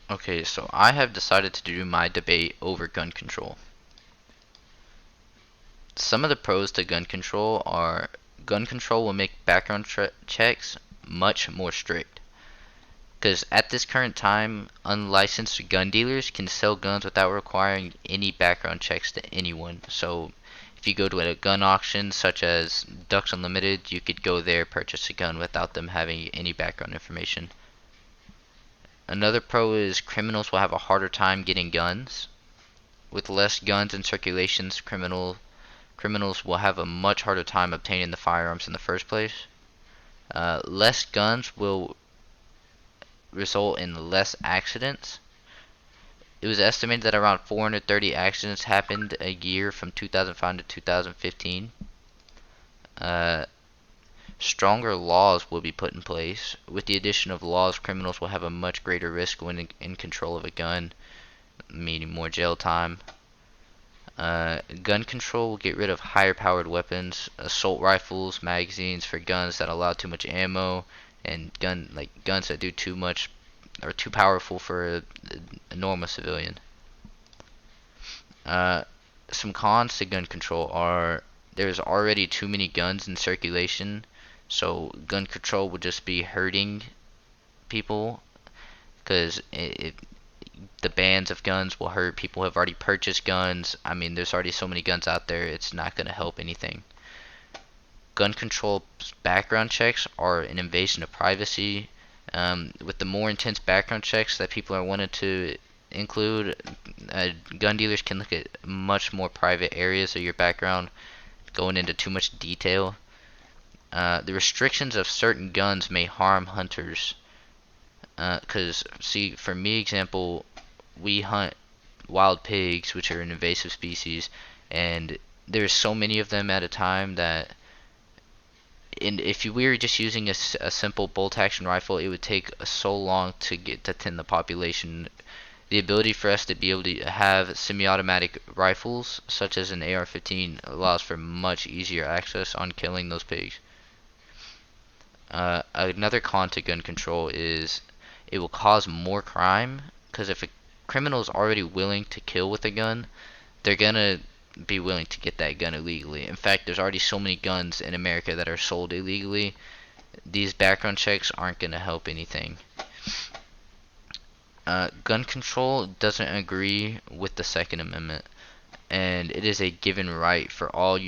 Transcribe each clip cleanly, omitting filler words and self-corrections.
Okay, so I have decided to do my debate over gun control. Some of the pros to gun control will make background checks much more strict. Because at this current time, unlicensed gun dealers can sell guns without requiring any background checks to anyone. So if you go to a gun auction such as Ducks Unlimited, you could go there, purchase a gun without them having any background information. Another pro is criminals will have a harder time getting guns. With less guns in circulations, criminals will have a much harder time obtaining the firearms in the first place. Less guns will result in less accidents. It was estimated that around 430 accidents happened a year from 2005 to 2015. Uh, Stronger laws will be put in place. With the addition of laws, criminals will have a much greater risk when in control of a gun, meaning more jail time. Gun control will get rid of higher powered weapons, assault rifles, magazines for guns that allow too much ammo, and guns that do too much or too powerful for a normal civilian. Uh, some cons to gun control are there's already too many guns in circulation, so gun control would just be hurting people because the bans of guns will hurt people who have already purchased guns. I mean, there's already so many guns out there, it's not going to help anything. Gun control background checks are an invasion of privacy. With the more intense background checks that people are wanting to include, gun dealers can look at much more private areas of your background, going into too much detail. The restrictions of certain guns may harm hunters. Because, see, for me, example, we hunt wild pigs, which are an invasive species, and there's so many of them at a time that if we were just using a simple bolt action rifle, it would take so long to get to thin the population. The ability for us to be able to have semi-automatic rifles, such as an AR-15, allows for much easier access on killing those pigs. Another con to gun control is it will cause more crime, because if a criminal is already willing to kill with a gun, they're gonna be willing to get that gun illegally. In fact, there's already so many guns in America that are sold illegally. These background checks aren't gonna help anything. Gun control doesn't agree with the Second Amendment, and it is a given right for all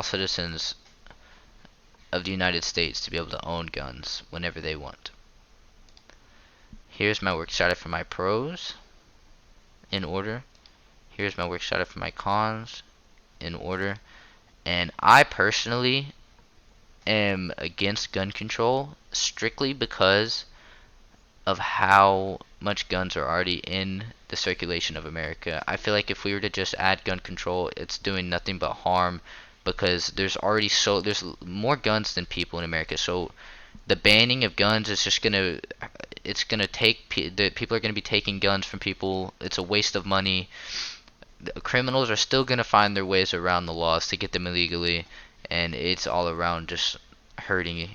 citizens of the United States to be able to own guns whenever they want. Here's my works cited for my pros in order. Here's my works cited for my cons in order. And I personally am against gun control strictly because of how much guns are already in the circulation of America. I feel like if we were to just add gun control, it's doing nothing but harm because there's more guns than people in America. So the banning of guns is just gonna it's gonna take the people are gonna be taking guns from people. It's a waste of money. The criminals are still gonna find their ways around the laws to get them illegally, and it's all around just hurting